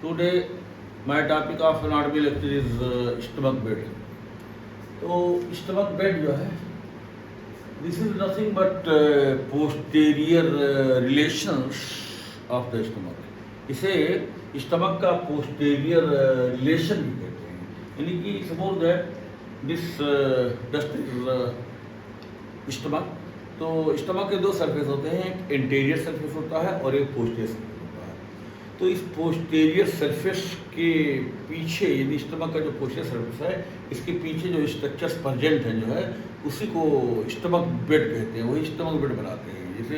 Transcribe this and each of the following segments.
Today, my topic of anatomy lecture is stomach bed. तो stomach bed जो है, this is nothing but posterior relations of the stomach. इसे stomach का posterior relation भी कहते हैं. यानी कि suppose that this dust is stomach. तो stomach के दो सरफेस होते हैं, एक इंटीरियर सरफेस होता है और एक पोस्टीरियर सरफेस होता है. तो इस पोस्टीरियर सरफेस के पीछे यदि स्टमक का जो पोस्टीरियर सरफेस है, इसके पीछे जो स्ट्रक्चर्स प्रेजेंट हैं जो है, उसी को स्टमक बेड कहते हैं. वही स्टमक बेड बनाते हैं. जैसे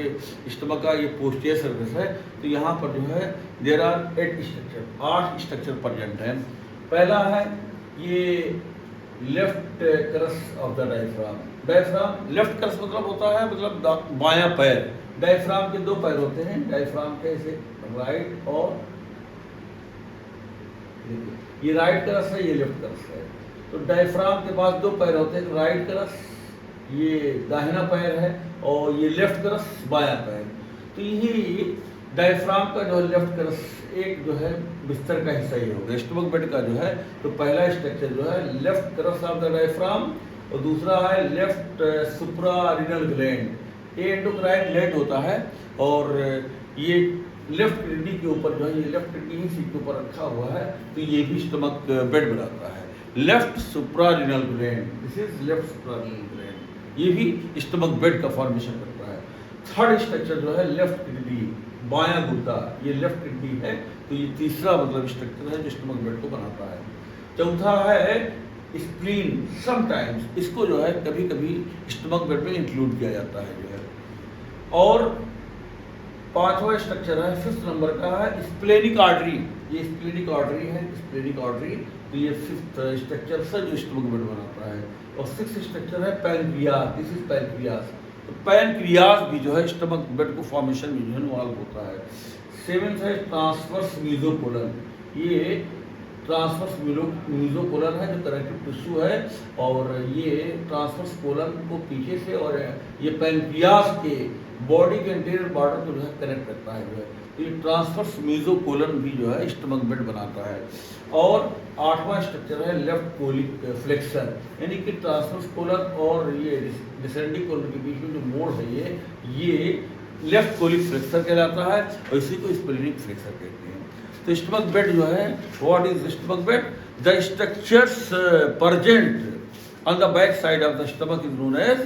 स्टमक का ये पोस्टीरियर सरफेस है, तो यहाँ पर जो है देयर आर 8 स्ट्रक्चर प्रेजेंट हैं. पहला है ये left crust of the diaphragm. Diaphragm left crust मतलब होता है मतलब बायां पैर. डायफ्राम के दो पैर होते हैं. डायफ्राम के ऐसे राइट और ये राइट क्रस्ट है, ये लेफ्ट क्रस्ट है. तो डायफ्राम के पास दो पैर होते हैं, राइट क्रस्ट ये दाहिना पैर है और ये लेफ्ट क्रस्ट बायां पैर. तो यही डायफ्राम का जो है लेफ्ट क्रस्ट एक जो है बिस्तर का हिस्सा ही होगा. स्टमक बेड का जो है तो पहला स्ट्रक्चर जो है left crust of the diaphragm और दूसरा है लेफ्ट सुप्रारिनल ग्लैंड. ये एंडोक्राइन ग्लैंड होता है और ये लेफ्ट किडनी के ऊपर जो है, ये लेफ्ट किडनी ही सीट के ऊपर रखा हुआ है. तो ये भी स्टमक बेड बनाता है. Left suprarenal gland, this is left suprarenal gland. ये भी स्टमक बेड का फॉर्मेशन करता है. थर्ड स्ट्रक्चर जो है लेफ्ट किडनी, बायां गुर्दा, ये लेफ्ट किडनी है. तो ये तीसरा मतलब स्ट्रक्चर है जो स्टमक बेड को बनाता है. चौथा है स्प्लीन. समटाइम्स इसको जो है कभी कभी स्टमक बेड में इंक्लूड किया जाता है जो है. और पांचवा स्ट्रक्चर है, 5th नंबर का है स्प्लेनिक आर्टरी. ये स्प्लेनिक आर्टरी है, स्प्लेनिक आर्टरी. तो ये 5th स्ट्रक्चर से जो स्टमक बेड बनाता है. और 6th स्ट्रक्चर है पैनक्रियास. This is pancreas. तो पैनक्रियास भी जो है स्टमक बेड को फॉर्मेशन में जो है इन्वॉल्व होता है. 7th है ट्रांसवर्स मीजोकोलन. ये ट्रांसवर्स मीजोकोलन है जो कनेक्टिव टिश्यू है और ये ट्रांसवर्स कोलन को पीछे से और ये पैनक्रियास के बॉडी के इंटीरियर बॉर्डर को जो है कनेक्ट करता है जो है. तो ये ट्रांसवर्स मीजोकोलन भी जो है स्टमक बेड बनाता है. और 8वां स्ट्रक्चर है लेफ्ट कोलिक फ्लेक्सर. यानी कि ट्रांसवर्स कोलन और ये डिसेंडिंग कोलन के बीच में जो मोड़ है ये लेफ्ट कोलिक फ्लेक्सर कहलाता है और इसी को स्प्लेनिक फ्लेक्सर कहते हैं. तो स्टमक बेड जो है, what is stomach bed? The structures present on the back side of the stomach is known as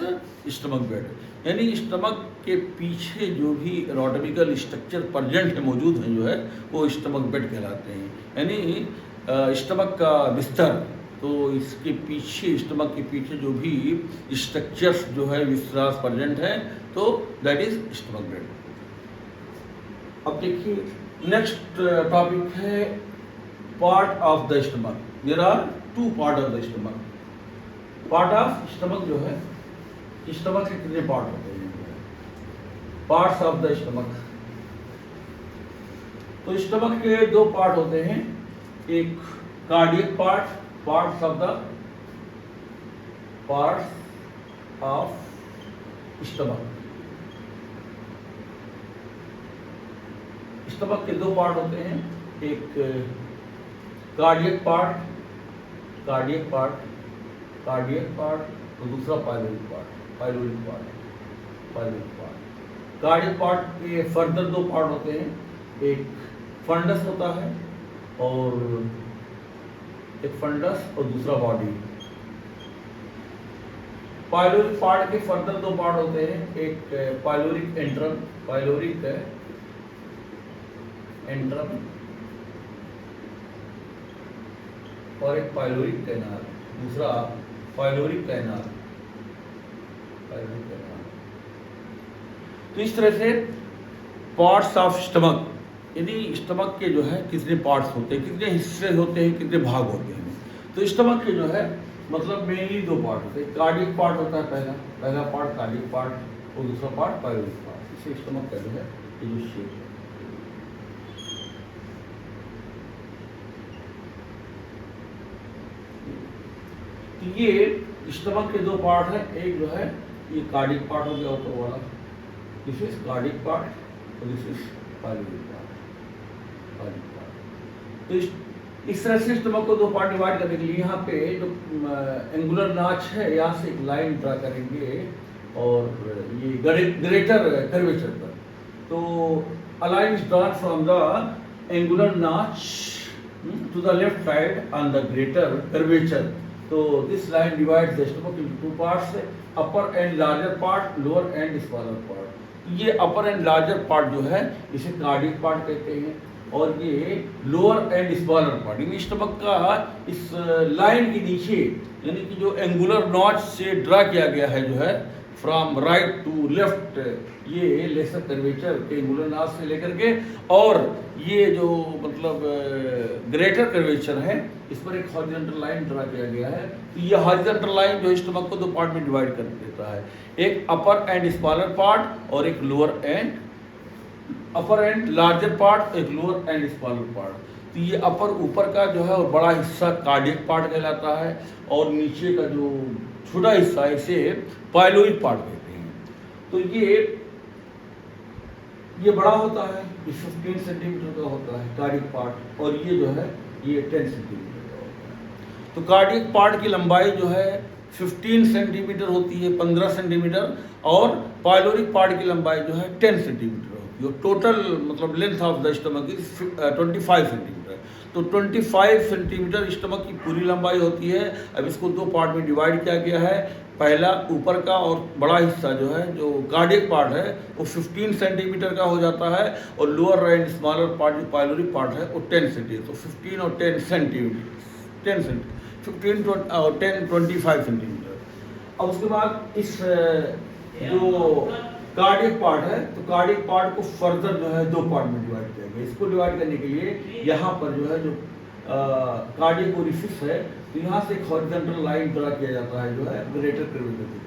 stomach bed. यानी स्टमक के पीछे जो भी एनाटॉमिकल स्ट्रक्चर प्रेजेंट है, मौजूद हैं जो है, वो स्टमक बेड कहलाते हैं. यानी स्टमक का बिस्तर, तो इसके पीछे स्टमक के पीछे जो भी स्ट्रक्चर्स जो है विस्तार प्रेजेंट हैं, तो दैट इज स्टमक बेड. अब देखिए नेक्स्ट टॉपिक है part of the stomach. There are 2 part of the stomach. Part of stomach जो है, स्टमक के कितने पार्ट होते हैं? Parts of the stomach. तो स्टमक के 2 पार्ट होते हैं. एक cardiac part, parts of stomach. Stomach के 2 पार्ट होते हैं. एक कार्डियक पार्ट और दूसरा पाइलोरिक पार्ट. कार्डियक पार्ट के फर्दर 2 पार्ट होते हैं. एक फंडस होता है और दूसरा बॉडी. पाइलोरिक पार्ट के फर्दर 2 पार्ट होते हैं. एक पाइलोरिक एंट्रम और एक पाइलोरिक कैनाल. दूसरा पाइलोरिक कैनाल. तो इस तरह से पार्ट्स ऑफ स्टमक, यानी स्टमक के जो है कितने पार्ट्स होते हैं, कितने हिस्से होते हैं, कितने भाग होते हैं. तो स्टमक के जो है मतलब मेनली 2 पार्ट होते हैं. कार्डियक पार्ट होता है पहला पार्ट कार्डियक पार्ट और दूसरा पार्ट पाइलोरिक पार्ट. इसे स्टमक का जो है ये जो शेप है. ये स्टमक के 2 पार्ट हैं. एक जो है ये कार्डियक पार्ट हो गया ऊपर वाला, दिस इज कार्डियक पार्ट और दिस इज पाइलोरिक पार्ट. तो इस तरह से स्टमक को दो पार्ट डिवाइड करने के लिए यहाँ पे जो एंगुलर नाच है, यहाँ से एक लाइन ड्रा करेंगे और ये ग्रेटर कर्वेचर पर। तो a line is drawn from the angular notch to the left side on the greater curvature. So this line divides the stomach into two parts, upper and larger part, lower and smaller part. ये upper and larger part जो है इसे cardiac part कहते हैं, और ये lower and smaller part. In stomach का इस लाइन के नीचे यानी कि जो एंगुलर नॉच से ड्रा किया गया है जो है फ्रॉम राइट टू लेफ्ट, ये लेसर कर्वेचर के एंगुलर नॉच से लेकर के, और ये जो मतलब ग्रेटर कर्वेचर है इस पर एक हॉरिजॉन्टल लाइन ड्रा किया गया है। तो ये हॉरिजॉन्टल लाइन जो स्टमक को दो पार्ट में डिवाइड कर देता है, एक अपर एंड स्मॉलर पार्ट और एक lower and upper and larger part, एक लोअर एंड स्मॉलर पार्ट। तो ये अपर ऊपर का जो है और बड़ा हिस्सा कार्डियक पार्ट कहलाता है, और नीचे का जो छोटा हिस्सा है इसे पाइलोइड पार्ट कहते हैं। तो ये बड़ा होता है, ये 15 सेंटीमीटर का होता है कार्डियक पार्ट, और ये जो है ये 10 सेंटीमीटर का होता है। तो कार्डियक पार्ट की लंबाई जो है 15 सेंटीमीटर होती है, 15 सेंटीमीटर, और पाइलोरिक पार्ट की लंबाई जो है 10 सेंटीमीटर होती है। टोटल मतलब length of the stomach is 25 centimetre. तो 25 सेंटीमीटर स्टमक की पूरी लंबाई होती है। अब इसको दो पार्ट में डिवाइड किया गया है। पहला ऊपर का और बड़ा हिस्सा जो है जो कार्डियक पार्ट है वो 15 सेंटीमीटर का हो जाता है, और लोअर एंड स्मॉलर पार्ट जो पाइलोरिक पार्ट है वो 10 सेंटीमीटर। तो 15 और 10 सेंटीमीटर, 15 और 10 25 सेंटीमीटर। अब उसके बाद इस जो कार्डियक पार्ट है, तो कार्डियक पार्ट को फर्दर जो है दो पार्ट में डिवाइड किया गया। इसको डिवाइड करने के लिए यहाँ पर जो है जो कार्डियक ओरिफिस है, तो यहाँ से एक हॉरिजॉन्टल लाइन ड्रा किया जाता है जो है ग्रेटर कर्वेचर को।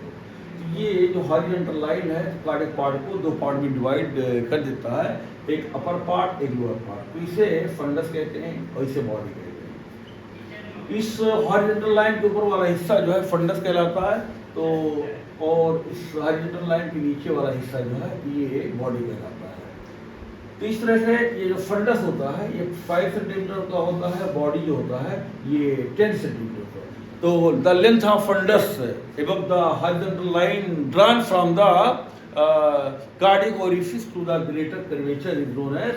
तो ये जो हॉरिजॉन्टल लाइन है कार्डियक पार्ट को दो पार्ट में डिवाइड कर देता है, एक अपर पार्ट एक लोअर पार्ट। तो इसे फंडस कहते हैं और इसे बॉडी कहते हैं। इस हॉरिजॉन्टल लाइन के ऊपर वाला हिस्सा जो है फंडस कहलाता है, तो और इस हॉरिजॉन्टल लाइन के नीचे वाला हिस्सा जो है ये बॉडी कहलाता है। तो इस तरह से ये जो फंडस होता है ये 5 सेंटीमीटर का होता है, बॉडी जो होता है ये 10 सेंटीमीटर का। तो the length of fundus above the horizontal line drawn from the cardiac orifice to the greater curvature is known as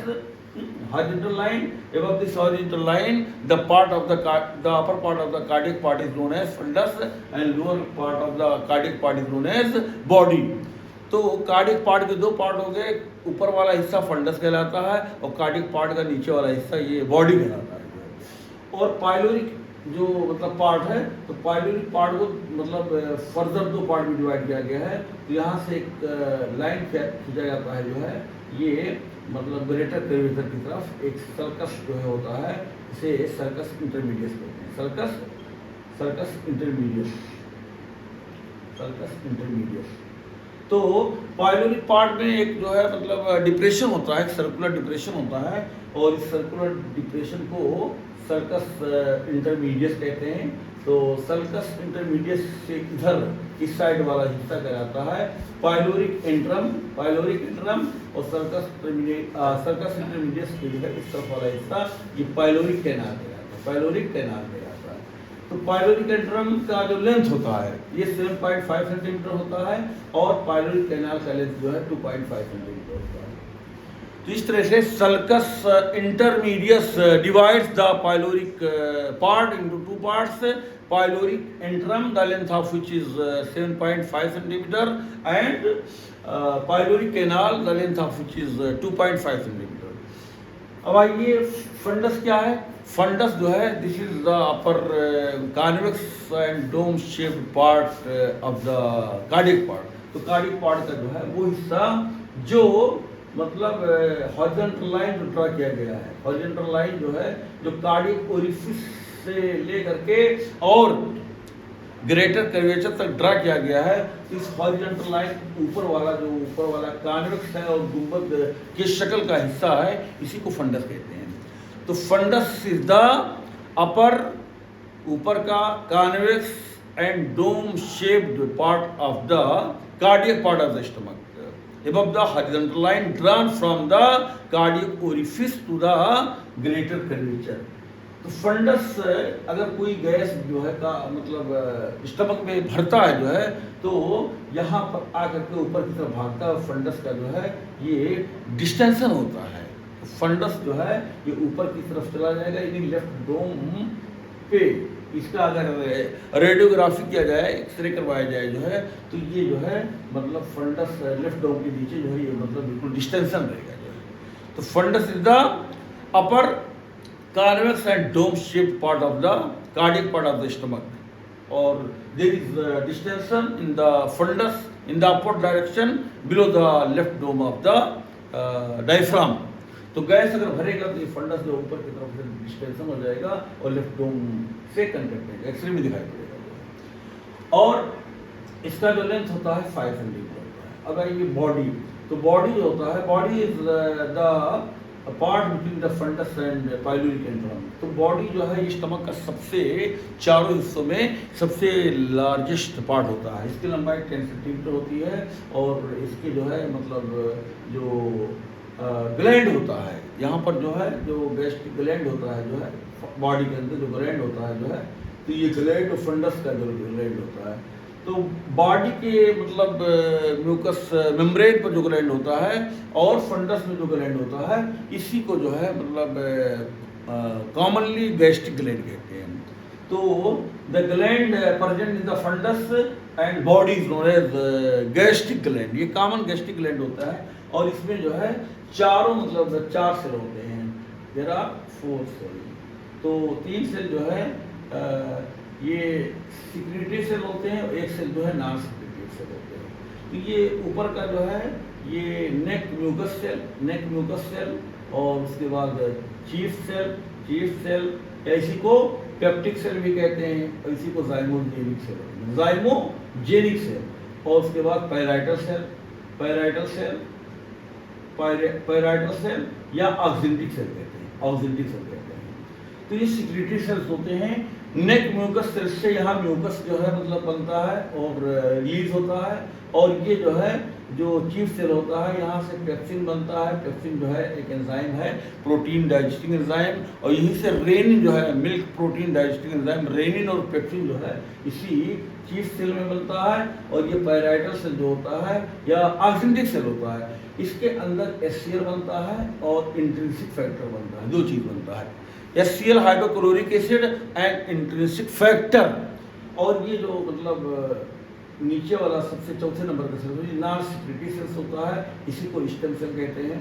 horizontal line. Above this horizontal line, the upper part of the cardiac part is known as fundus, and lower part of the cardiac part is known as body. तो cardiac part के दो part हो गए, ऊपर वाला हिस्सा funds कहलाता है और कार्डियक पार्ट का नीचे वाला हिस्सा ये बॉडी कहलाता है। और पाइलोरिक जो मतलब पार्ट है, तो पाइलोरिक पार्ट को मतलब फर्दर दो पार्ट में डिवाइड किया गया है। तो यहाँ से एक लाइन खींचा जाता है जो है ये मतलब ग्रेटर कर्वेचर की तरफ एक सर्कस जो है होता है, इसे सर्कस इंटरमीडियस कहते हैं। Circus intermedius. तो पाइलोरिक पार्ट में एक जो है मतलब डिप्रेशन होता है, एक सर्कुलर डिप्रेशन होता है, और इस सर्कुलर डिप्रेशन को सर्कस इंटरमीडियस कहते हैं। तो सर्कस इंटरमीडियस से इधर इस साइड वाला हिस्सा कहलाता है पाइलोरिक इंटरम, और सर्कस इंटरमीडियस के जो है इस तरफ वाला हिस्सा ये पाइलोरिक कैनाल कहलाता है। तो पाइलोरिक इंटरम का जो लेंथ होता है ये 7.5 सेंटीमीटर होता है, और पाइलोरिक कैनाल का लेंथ जो है 2.5 सेंटीमीटर होता है। तो इस तरह से sulcus intermedius divides the pyloric part into two parts. Pyloric antrum the length of which is 7.5 centimetre, and pyloric canal the length of which is 2.5 centimetre. अब आइए फंडस क्या है। फंडस जो है this is the upper convex and dome shaped part of the cardiac part. तो cardiac part का जो है वो हिस्सा जो मतलब हॉरिजॉन्टल लाइन जो ड्रा किया गया है, हॉरिजॉन्टल लाइन जो है जो कार्डियक ओरिफिस से लेकर के और ग्रेटर कर्वेचर तक ड्रा किया गया है। इस हॉरिजॉन्टल लाइन ऊपर वाला कॉन्वेक्स है और गुंबद के शक्ल का हिस्सा है, इसी को फंडस कहते हैं। तो फंडस इज द अपर ऊपर का convex and dome shaped part of the cardiac part of the stomach. above the horizontal line drawn from the cardiac orifice to the greater curvature। तो फंडस अगर कोई gas जो है का मतलब stomach में भरता है जो है, तो यहाँ पर आकर के ऊपर की तरफ भागता है। फंडस का जो है ये डिस्टेंशन होता है। फंडस जो है ये ऊपर की तरफ चला जाएगा, यानी लेफ्ट डोम पे इसका अगर रेडियोग्राफी किया जाए, एक्सरे करवाया जाए जो है, तो ये जो है मतलब फंडस लेफ्ट डोम के नीचे जो है ये मतलब बिल्कुल डिस्टेंशन रहेगा जो है। तो fundus is the upper convex and dome shaped part of the cardiac part of the stomach, or there is distension in the fundus in the upward direction below the left dome of the diaphragm। तो gas अगर भरेगा तो ये funds जो ऊपर की तरफ से डिस्टेंशन हो जाएगा और लेफ्ट डोम से कनेक्ट रहेगा, एक्सरे में दिखाई पड़ेगा। और इसका जो लेंथ होता है 5 सेंटीमीटर होता है। अब ये बॉडी, तो बॉडी जो होता है, body is the part between the fundus and pyloric antrum. तो बॉडी जो है स्टमक का सबसे चारों हिस्सों में सबसे लार्जेस्ट पार्ट होता है। इसकी लंबाई 10 सेंटीमीटर होती है और इसके जो है मतलब जो ग्लैंड होता है, यहाँ पर जो है जो गैस्ट्रिक ग्लैंड होता है जो है बॉडी के अंदर जो ग्लैंड होता है जो है, तो ये ग्लैंड फंडस का जो ग्लैंड होता है। तो बॉडी के मतलब म्यूकस मेम्ब्रेन पर जो ग्लैंड होता है और फंडस में जो ग्लैंड होता है, इसी को जो है मतलब कॉमनली गैस्ट्रिक ग्लैंड कहते हैं। तो the gland present in the fundus and body is known as gastric gland. ये कॉमन गैस्ट्रिक ग्लैंड होता है और इसमें जो है चारों मतलब 4 सेल होते हैं। There are 4 cell. तो 3 सेल जो है ये सिक्रेटरी सेल होते हैं और 1 सेल जो है नॉन सिक्रेटरी सेल होते हैं। तो ये ऊपर का जो है ये नेक म्यूकस सेल और उसके बाद चीफ सेल या इसी को पेप्टिक सेल भी कहते हैं और इसी को जाइमोजेनिक सेल और उसके बाद पैराइटल सेल या ऑक्सिंटिक सेल कहते हैं। तो ये सिक्रेटरी सेल्स होते हैं। नेक म्यूकस सेल से यहाँ म्यूकस जो है मतलब बनता है और रिलीज होता है, और ये जो है जो चीफ सेल होता है यहाँ से पेप्सिन बनता है। पेप्सिन जो है एक एंजाइम है, प्रोटीन डाइजेस्टिंग एंजाइम, और यहीं से रेनिन जो है milk protein digesting enzyme, rennin और पेप्सिन जो है इसी चीफ सेल में बनता है। और ये पैराइटल सेल जो होता है या ऑक्सिंटिक सेल होता है, इसके अंदर HCl बनता है और इंट्रिंसिक फैक्टर बनता है। 2 चीज बनता है, HCl hydrochloric acid and intrinsic factor. और ये जो मतलब नीचे वाला सबसे चौथे नंबर का सेल नॉन सिक्रेटरी सेल्स होता है, इसी को स्टेम सेल कहते हैं।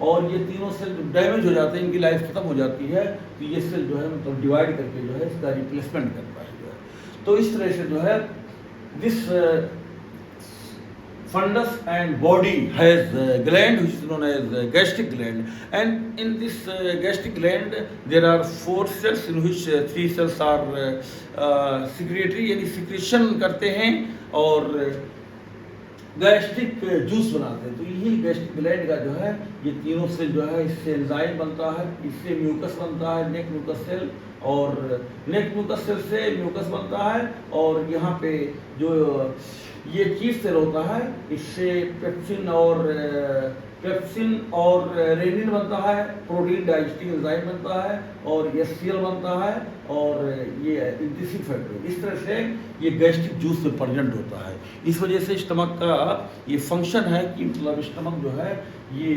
और ये तीनों सेल डैमेज हो जाते हैं, इनकी लाइफ खत्म हो जाती है, तो ये सेल जो है मतलब डिवाइड करके जो है इसका रिप्लेसमेंट करता है जो है। तो इस तरह से जो है this fundus and body has gland which is known as gastric gland, and in this gastric gland there are 4 cells in which 3 cells are secretory यानी secretion करते हैं और गैस्ट्रिक जूस बनाते हैं। तो यही गैस्ट्रिक ग्लैंड का जो है ये तीनों सेल जो है इससे एंजाइम बनता है, इससे म्यूकस बनता है नेक म्यूकस सेल, और नेक म्यूकस सेल से म्यूकस बनता है। और यहाँ पे जो ये चीफ सेल होता है इससे पेप्सिन और रेनिन बनता है, प्रोटीन डाइजेस्टिंग एंजाइम बनता है और HCl बनता है और ये इंट्रिंसिक फैक्टर। इस तरह से ये गैस्ट्रिक जूस में प्रेजेंट होता है। इस वजह से स्टमक का ये फंक्शन है कि मतलब स्टमक जो है ये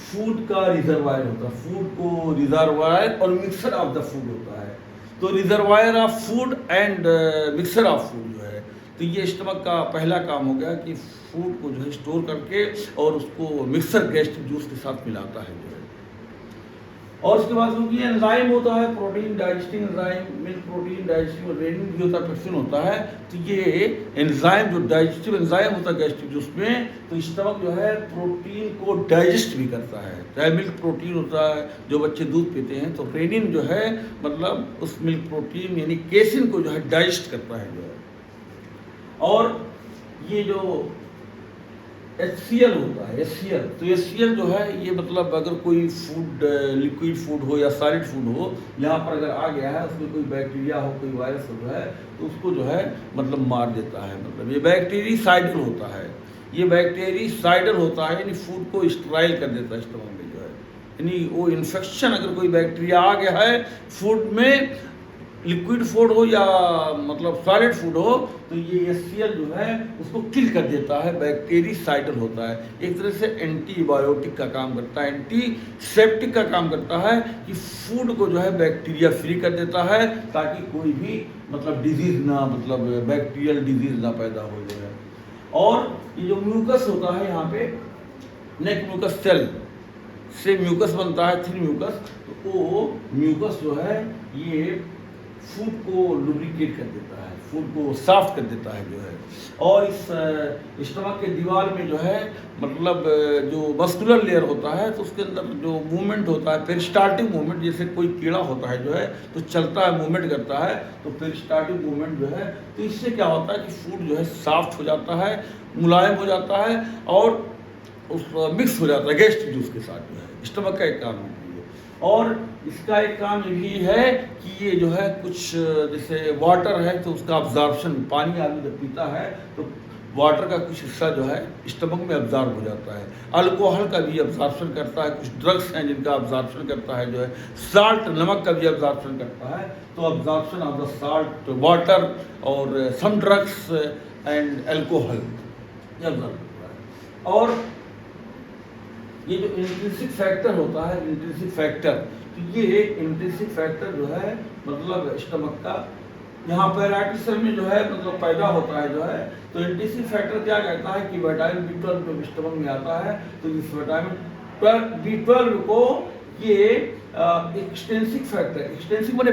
फूड का रिजर्वायर होता है, फूड को रिजर्वायर और मिक्सर ऑफ द फूड होता है। तो reservoir of food and mixer of food जो है, तो ये स्टमक का पहला काम हो गया कि फूड को जो है स्टोर करके और उसको मिक्सर गैस्ट्रिक जूस के साथ मिलाता है जो है। और उसके बाद क्योंकि एंजाइम होता है protein digesting enzyme, milk protein digesting, rennin भी होता है, पेप्सिन होता है। तो ये एंजाइम जो डाइजेस्टिव एंजाइम होता है गैस्ट्रिक जूस में, तो स्टमक जो है प्रोटीन को डाइजेस्ट भी करता है। चाहे मिल्क प्रोटीन होता है, जो बच्चे दूध पीते हैं तो रेनिन जो है मतलब उस मिल्क प्रोटीन यानी केसिन को जो है डाइजेस्ट करता है जो है। और ये जो HCl होता है, तो HCl जो है ये मतलब अगर कोई फूड लिक्विड फूड हो या सॉलिड फूड हो, यहाँ पर अगर आ गया है उसमें कोई बैक्टीरिया हो, कोई वायरस हो है, तो उसको जो है मतलब मार देता है। मतलब ये बैक्टीरियासाइडल होता है, ये बैक्टीरियासाइडल होता है, यानी फूड को स्टराइल कर देता है स्टमक में जो है, यानी वो इन्फेक्शन अगर कोई बैक्टीरिया आ गया है फूड में, लिक्विड फूड हो या मतलब सॉलिड फूड हो, तो ये HCl जो है उसको किल कर देता है, बैक्टीरियासाइडल होता है। एक तरह से एंटीबायोटिक का काम करता है, एंटीसेप्टिक का काम करता है कि फूड को जो है बैक्टीरिया फ्री कर देता है, ताकि कोई भी मतलब डिजीज ना, मतलब बैक्टीरियल डिजीज ना पैदा हो जाए। और ये जो म्यूकस होता है यहाँ पे, नेक म्यूकस सेल से म्यूकस बनता है, थिन म्यूकस, तो वो म्यूकस जो है ये फूड को लुब्रिकेट कर देता है, फूड को साफ कर देता है जो है। और इस स्टमक के दीवार में जो है मतलब जो मस्कुलर लेयर होता है, तो उसके अंदर जो मूवमेंट होता है, पेरिस्टाल्टिक मूवमेंट, जैसे कोई कीड़ा होता है जो है तो चलता है, मूवमेंट करता है, तो पेरिस्टाल्टिक मूवमेंट जो है, तो इससे क्या होता है कि फूड जो है सॉफ्ट हो जाता है, मुलायम हो जाता है और उस मिक्स हो जाता है गैस्ट्रिक जूस के साथ जो है। स्टमक का एक काम है। और इसका एक काम ये भी है कि ये जो है कुछ जैसे वाटर है तो उसका अब्जॉर्प्शन, पानी आदमी जब पीता है तो वाटर का कुछ हिस्सा जो है स्टमक में अब्जॉर्ब हो जाता है। अल्कोहल का भी अब्जॉर्प्शन करता है, कुछ ड्रग्स हैं जिनका अब्जॉर्प्शन करता है जो है। साल्ट, नमक का भी अब्जॉर्प्शन करता है, तो absorption of the salt, water और सम ड्रग्स एंड अल्कोहल ये अब्जॉर्ब करता है। और ये जो इंट्रिंसिक फैक्टर होता है, इंट्रिंसिक फैक्टर, तो ये इंट्रिंसिक फैक्टर जो है मतलब स्टमक का यहाँ पैराइटिस सेल में जो है मतलब पैदा होता है जो है, तो इंट्रिंसिक फैक्टर क्या कहता है कि विटामिन B12 जो स्टमक में आता है, तो इस विटामिन B12 को ये एक्सटेंसिक फैक्टर, एक्सटेंसिक माने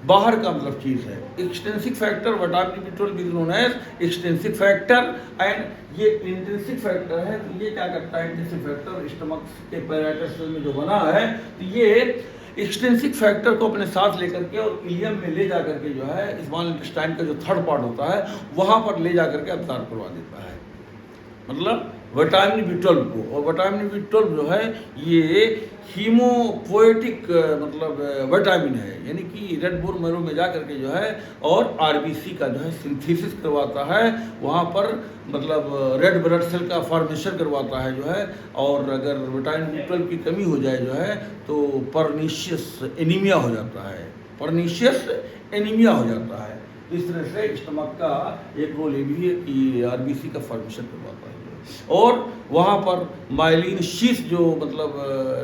बाहर का मतलब चीज़ है। Extrinsic factor vitamin B12 is known as extrinsic factor, and ये इंट्रिंसिक फैक्टर है। तो ये क्या करता है, इंट्रिंसिक फैक्टर स्टमक के पैराइटस सेल में जो बना है, तो ये एक्सटेंसिक फैक्टर को अपने साथ लेकर के और इलियम में ले जा करके जो है स्मॉल इंटेस्टाइन का जो थर्ड पार्ट होता है वहाँ पर ले जा करके अब्जॉर्ब करवा देता है, मतलब विटामिन B12 को। और विटामिन B12 जो है ये हीमोपोएटिक मतलब विटामिन है, यानी कि रेड बोन मैरो में जा करके जो है और RBC का जो है सिंथेसिस करवाता है, वहाँ पर मतलब रेड ब्लड सेल का फॉर्मेशन करवाता है जो है। और अगर विटामिन B12 की कमी हो जाए जो है तो परनीशियस एनीमिया हो जाता है, परनीशियस एनीमिया हो जाता है। इस तरह से स्टमक का एक रोल ये भी है कि RBC का फॉर्मेशन करवाता है। और वहाँ पर माइलिन शीथ जो मतलब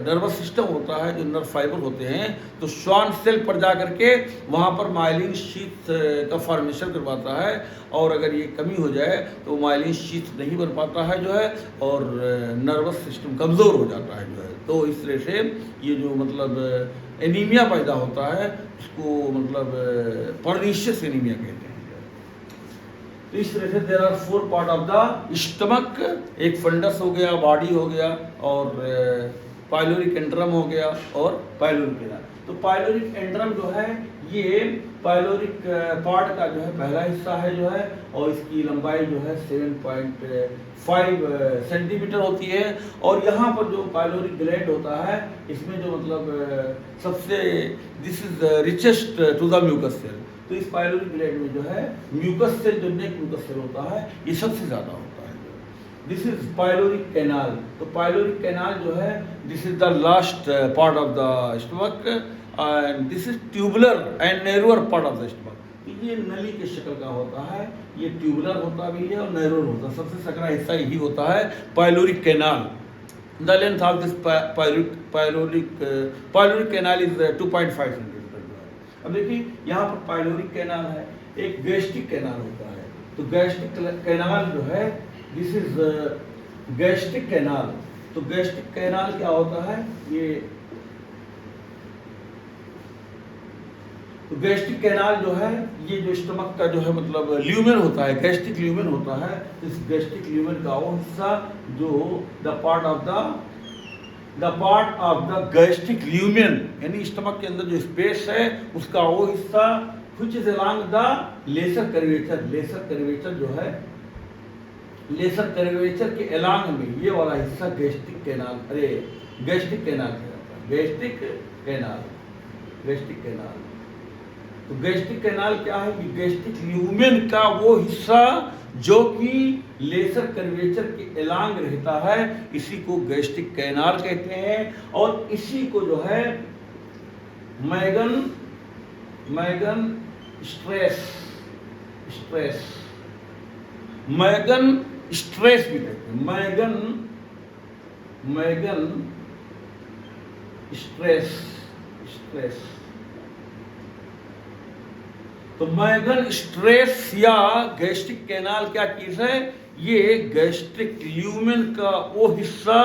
नर्वस सिस्टम होता है, जो नर्व फाइबर होते हैं, तो श्वान सेल पर जा करके वहाँ पर माइलिन शीथ का फॉर्मेशन करवाता है। और अगर ये कमी हो जाए तो माइलिन शीथ नहीं बन पाता है जो है, और नर्वस सिस्टम कमज़ोर हो जाता है जो है। तो इस तरह से ये जो मतलब एनीमिया पैदा होता है उसको मतलब परनीशियस एनीमिया कहते हैं। तो इस तरह से there are 4 part of the stomach, एक फंडस हो गया, बॉडी हो गया, और पाइलोरिक एंट्रम हो गया, और पाइलोरिक एनाल। तो पाइलोरिक एंट्रम जो है ये पाइलोरिक पार्ट का जो है पहला हिस्सा है जो है, और इसकी लंबाई जो है 7.5 सेंटीमीटर होती है। और यहाँ पर जो पाइलोरिक ग्लैंड होता है इसमें जो मतलब सबसे this is richest to the mucous cell. तो इस पाइलोरिक ग्लैंड में जो है म्यूकस सेल, जो नेक म्यूकस सेल होता है, ये सबसे ज़्यादा होता है। This is pyloric canal. तो पाइलोरिक कैनाल जो है this is the last part of the stomach, and this is tubular and narrower part of the stomach. ये नली के शक्ल का होता है, ये ट्यूबुलर होता भी है और नैरोअर होता है, सबसे सकरा हिस्सा यही होता है pyloric canal. The length of this pyloric canal is 2.5 centimetre. अब देखिए यहाँ पर पाइलोरिक कैनाल है, एक गैस्ट्रिक कैनाल होता है। तो गैस्ट्रिक कैनाल जो है दिस इज गैस्ट्रिक कैनाल। तो गैस्ट्रिक कैनाल क्या होता है, ये तो गैस्ट्रिक कैनाल जो है ये जो स्टमक का जो है मतलब ल्यूमेन होता है, गैस्ट्रिक ल्यूमेन होता है। इस गैस्ट्रिक ल्यूमेन का वो हिस्सा जो the part of the gastric lumen, यानी स्टमक के अंदर जो स्पेस है उसका वो हिस्सा which is along the lesser curvature. Lesser curvature जो है, लेसर कर्वेचर के एलांग में ये वाला हिस्सा गैस्ट्रिक कैनाल, गैस्ट्रिक कैनाल कहलाता है, गैस्ट्रिक कैनाल। तो तो गैस्ट्रिक कैनाल क्या है कि गैस्ट्रिक ल्यूमेन का वो हिस्सा जो कि लेसर कर्वेचर के एलांग रहता है, इसी को गैस्ट्रिक कैनाल कहते हैं। और इसी को जो है मैगन स्ट्रेस भी कहते हैं। मैगन स्ट्रेस। तो मैगन स्ट्रेस या गैस्ट्रिक कैनाल क्या चीज है? ये गैस्ट्रिक ल्यूमेन का वो हिस्सा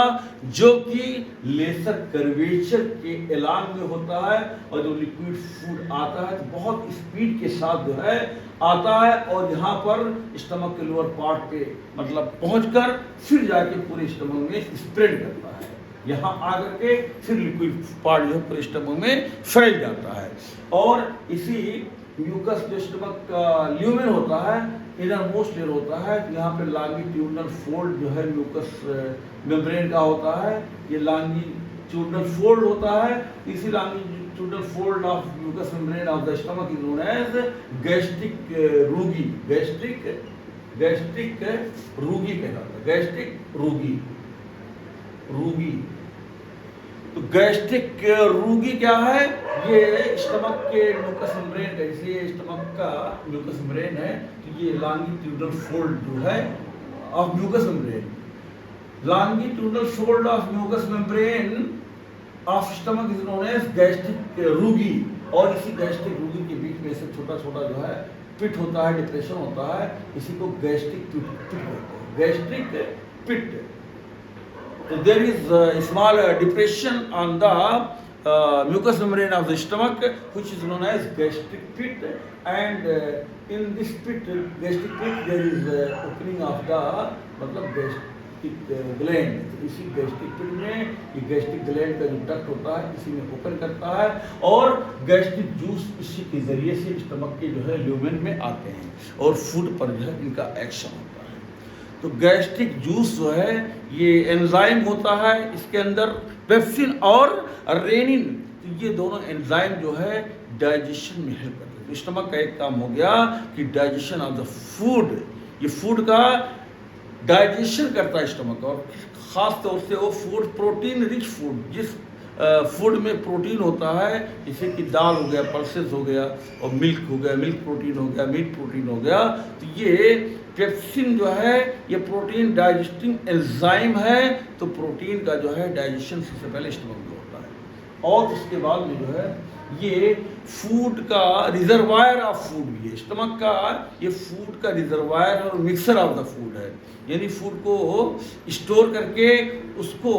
जो कि लेसर कर्वेचर के एलान में होता है, और जो लिक्विड फूड आता है तो बहुत स्पीड के साथ जो है आता है, और यहाँ पर स्टमक के लोअर पार्ट पे मतलब पहुंचकर फिर जाके पूरे स्टमक में स्प्रेड करता है। यहाँ आकर के फिर लिक्विड पार्ट जो है पूरे स्टमक में फैल जाता है। और इसी म्यूकस जो स्टमक का ल्यूमेन होता है, इनर मोस्ट लेयर होता है, यहाँ पे लॉन्गिट्यूडनल फोल्ड जो है म्यूकस मेम्ब्रेन का होता है। ये लॉन्गिट्यूडनल फोल्ड होता है। इसी longitudinal fold of mucous membrane of the stomach is known as gastric rugae. Gastric rugae कहलाता है। Gastric rugae. तो गैस्ट्रिक रूगी क्या है? ये स्टमक के म्यूकस मेम्ब्रेन का, इसलिए स्टमक का म्यूकस मेम्ब्रेन है, तो ये लॉन्गिट्यूडनल फोल्ड जो है of mucous membrane, longitudinal fold of mucous membrane of stomach is known as gastric rugae. और इसी गैस्ट्रिक रूगी के बीच में से छोटा छोटा जो है पिट होता है, डिप्रेशन होता है, इसी को गैस्ट्रिक पिट कहते हैं। Gastric pit. So there is a small depression on the mucous membrane of the stomach, which is known as gastric pit, and in this pit, gastric pit, there is opening of the मतलब gastric gland। तो इसी gastric pit में ये gastric gland का जो duct होता है इसी में ओपन करता है, और gastric juice इसी के जरिए से स्टमक के जो है ल्यूमेन में आते हैं, और फूड पर जो है इनका एक्शन होता है। तो गैस्ट्रिक जूस जो है ये एंजाइम होता है, इसके अंदर पेप्सिन और रेनिन, तो ये दोनों एंजाइम जो है डाइजेशन में हेल्प करते हैं। तो स्टमक का एक काम हो गया कि डाइजेशन ऑफ द फूड, ये फूड का डाइजेशन करता है स्टमक, और ख़ास तौर से वो फूड प्रोटीन रिच फूड, जिस फूड में प्रोटीन होता है, जैसे कि दाल हो गया, पल्सेस हो गया, और मिल्क हो गया, मिल्क प्रोटीन हो गया, मीट प्रोटीन हो गया, तो ये पेप्सिन जो है ये प्रोटीन डाइजेस्टिंग एंजाइम है। तो प्रोटीन का जो है डाइजेशन सबसे पहले स्टमक में होता है, और उसके बाद में जो है ये फूड का रिजर्वायर ऑफ फूड भी है। स्टमक का ये फूड का रिजर्वायर और मिक्सर ऑफ द फूड है, यानी फूड को स्टोर करके उसको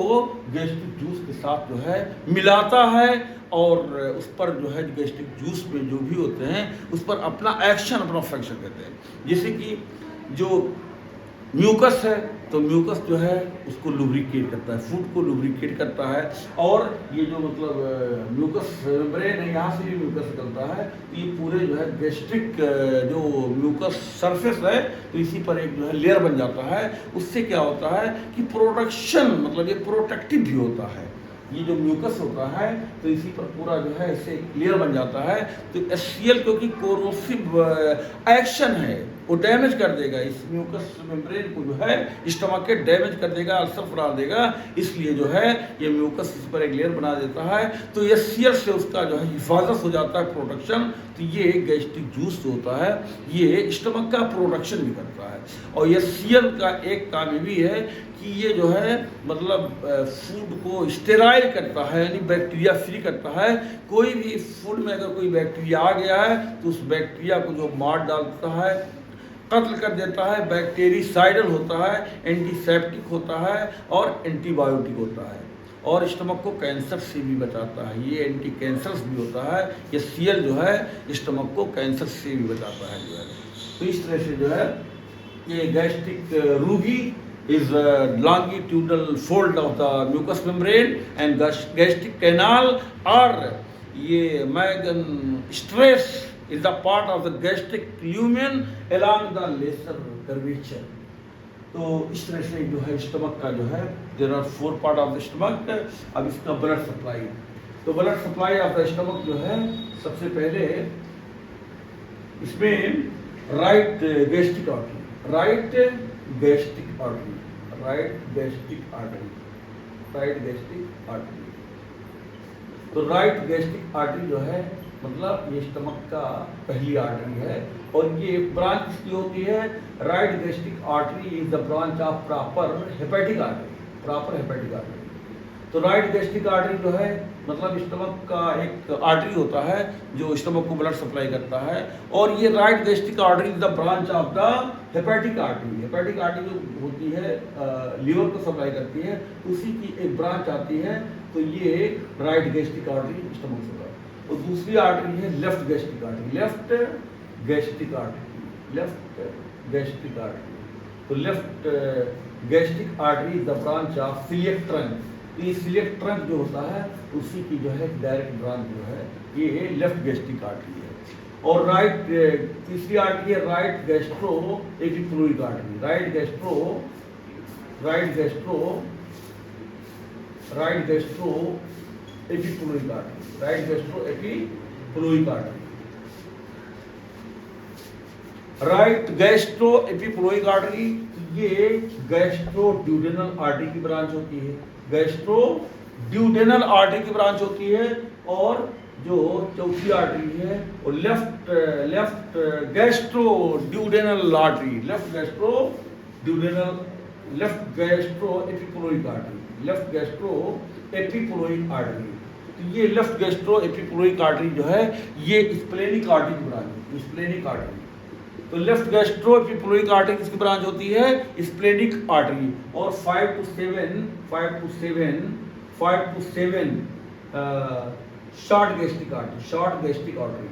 गैस्ट्रिक जूस के साथ जो है मिलाता है, और उस पर जो है गैस्ट्रिक जूस में जो भी होते हैं उस पर अपना एक्शन, अपना फंक्शन करते हैं। जैसे कि जो म्यूकस है, तो म्यूकस जो है उसको लुब्रिकेट करता है, फूड को लुब्रिकेट करता है, और ये जो मतलब म्यूकस मेम्ब्रेन है, यहाँ से भी म्यूकस निकलता है, तो ये पूरे जो है गैस्ट्रिक जो म्यूकस सरफेस है, तो इसी पर एक जो है लेयर बन जाता है। उससे क्या होता है कि प्रोटेक्शन, मतलब ये प्रोटेक्टिव भी होता है। ये जो म्यूकस होता है तो इसी पर पूरा जो है ऐसे लेयर बन जाता है। तो एचसीएल क्योंकि कोरोसिव एक्शन है, वो डैमेज कर देगा इस म्यूकस मेम्ब्रेन को, जो है स्टमक के डैमेज कर देगा, अल्सर बना देगा, इसलिए जो है ये म्यूकस इस पर एक लेयर बना देता है। तो एचसीएल से उसका जो है हिफाजत हो जाता है, प्रोटेक्शन। तो ये गैस्ट्रिक जूस जो होता है ये स्टमक का प्रोटेक्शन भी करता है। और एचसीएल का एक काम ये भी है कि ये जो है मतलब फूड को स्टेराइल करता है, यानी बैक्टीरिया फ्री करता है। कोई भी फूड में अगर कोई बैक्टीरिया आ गया है तो उस बैक्टीरिया को जो मार डालता है, कत्ल कर देता है। बैक्टीरिसाइडल होता है, एंटीसेप्टिक होता है, और एंटीबायोटिक होता है, और स्टमक को कैंसर से भी बचाता है। ये एंटी कैंसर्स भी होता है। ये सीएल जो है स्टमक को कैंसर से भी बचाता है जो है। तो इस तरह से जो है ये gastric रूगी is a longitudinal fold of the mucous membrane, and gastric canal or ये मैगन stress is the part of the gastric lumen along the lesser curvature। तो इस तरह से जो है स्टमक का जो है there are 4 part of the stomach। अब इसका ब्लड सप्लाई, तो blood supply of the stomach जो है सबसे पहले इसमें right gastric artery, right gastric artery, right gastric artery, right gastric artery. तो राइट गैस्ट्रिक आर्टरी जो है मतलब ये स्टमक का पहली आर्टरी है और ये ब्रांच किसकी होती है? Right gastric artery is the branch of proper hepatic artery, proper hepatic artery. तो राइट गैस्ट्रिक आर्टरी जो है मतलब स्टमक का एक आर्टरी होता है जो स्टमक को ब्लड सप्लाई करता है और ये right gastric artery is the branch of the hepatic artery. Hepatic artery जो होती है लीवर को सप्लाई करती है, उसी की एक ब्रांच आती है, तो ये राइट गैस्ट्रिक आर्टरी स्टमक से। और दूसरी आर्टरी है left gastric artery, left gastric artery, left gastric artery. तो left gastric artery is the branch of coeliac trunk. ये सिलियक ट्रंक जो होता है उसी की जो है डायरेक्ट ब्रांच जो है ये लेफ्ट गैस्ट्रिक आर्टरी है। और राइट तीसरी आर्टरी है right gastroepiploic artery, right gastro, right gastro, right gastroepiploic artery, right gastroepiploic artery. Right gastroepiploic artery ये गैस्ट्रोड्यूडेनल आर्टरी की ब्रांच होती है, गैस्ट्रोड्यूडेनल आर्टरी की ब्रांच होती है। और जो चौथी आर्टरी है वो left gastroduodenal artery, left gastroduodenal, left gastroepiploic artery, left gastroepiploic artery. तो ये लेफ्ट गैस्ट्रो एपिफ्लोइक आर्टरी जो है ये स्प्लेनिक आर्टरी की ब्रांच है, स्प्लेनिक आर्टरी। तो लेफ्ट गैस्ट्रो एपिफ्लोइक आर्टरी किसकी ब्रांच होती है? Splenic artery. और 5 to 7 short gastric artery, short gastric artery.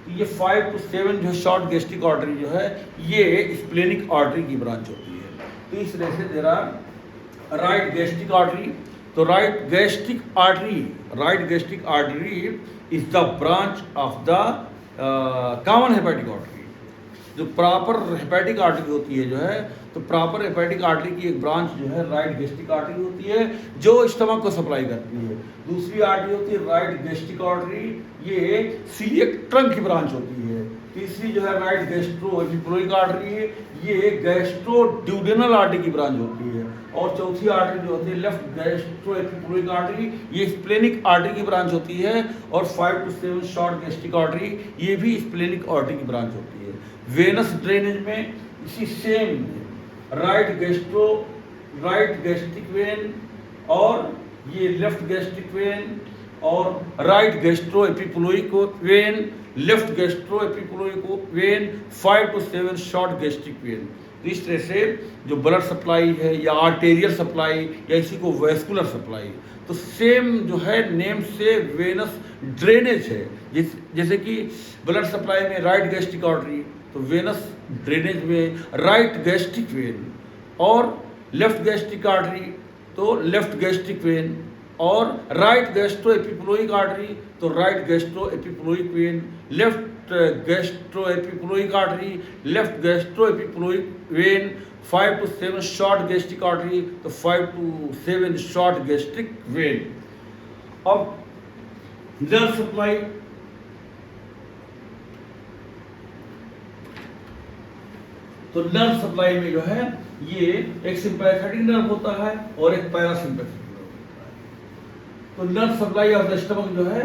तो ये 5 to 7 जो शॉर्ट गैस्ट्रिक आर्टरी जो है ये स्प्लेनिक आर्टरी की ब्रांच होती है। तो इस तरह से there are right gastric artery. तो right gastric artery, right gastric artery is the branch of the common hepatic artery. जो प्रॉपर हेपेटिक आर्टरी होती है जो है, तो प्रॉपर हेपेटिक आर्टरी की एक ब्रांच जो है राइट गैस्ट्रिक आर्टरी होती है जो स्टमक को सप्लाई करती है। दूसरी आर्टरी होती है राइट गैस्ट्रिक आर्टरी, ये सीलियक ट्रंक की ब्रांच होती है। तीसरी जो है राइट गैस्ट्रो एपिफ्लोइक आर्टरी है, ये गैस्ट्रोड्यूडेनल आर्टरी की ब्रांच होती है। और चौथी आर्टरी जो होती है लेफ्ट गैस्ट्रो एपिफ्लोइक आर्टरी, ये स्प्लेनिक आर्टरी की ब्रांच होती है। और 5 to 7 शॉर्ट गैस्ट्रिक आर्टरी ये भी स्प्लेनिक आर्टरी की ब्रांच होती है। वेनस ड्रेनेज में इसी सेम राइट गैस्ट्रिक वेन और ये लेफ्ट गैस्ट्रिक वेन और right gastroepiploic vein, left gastroepiploic vein, 5 to 7 short gastric vein. तो इस तरह से जो ब्लड सप्लाई है या आर्टेरियल सप्लाई या इसी को वैस्कुलर सप्लाई, तो सेम जो है नेम से वेनस ड्रेनेज है। जैसे कि ब्लड सप्लाई में राइट गैस्ट्रिक आर्टरी, तो वेनस ड्रेनेज में राइट गैस्ट्रिक वेन। और लेफ्ट गैस्ट्रिक आर्टरी तो लेफ्ट गैस्ट्रिक वेन। और राइट गैस्ट्रो एपिफ्लोइक आर्टरी तो right gastroepiploic vein. Left gastroepiploic artery, left gastroepiploic vein. 5 to 7 short gastric artery तो 5 to 7 short gastric vein. अब nerve supply, तो nerve supply में जो है ये एक सिंपैथेटिक नर्व होता है और एक पैरासिम्पैथेटिक नर्व होता है। तो nerve supply of the stomach जो है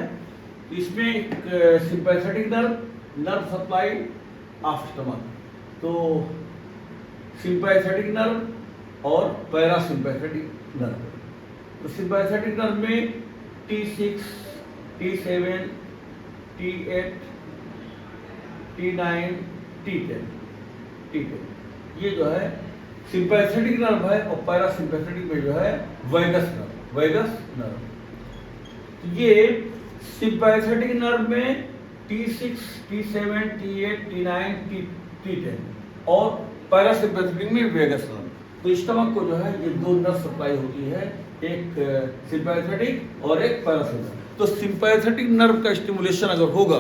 इसमें एक sympathetic nerve supply of stomach, तो सिंपैथेटिक नर्व और पैरासिम्पैथेटिक नर्व। तो सिंपैथेटिक नर्व में T6, T7, T8, T9, T10, ये जो है सिंपैथेटिक नर्व है। और पैरासिम्पैथेटिक में जो है वैगस नर्व, वैगस नर्व। तो ये सिंपैथेटिक नर्व में T6, T7, T8, T9, T10 और पैरासिम्पैथेटिक में वैगस नर्व। तो स्टमक को जो है ये दो नर्व सप्लाई होती है, एक सिंपैथेटिक और एक पैरासिम्पैथेटिक। तो सिंपैथेटिक नर्व का स्टिमुलेशन अगर होगा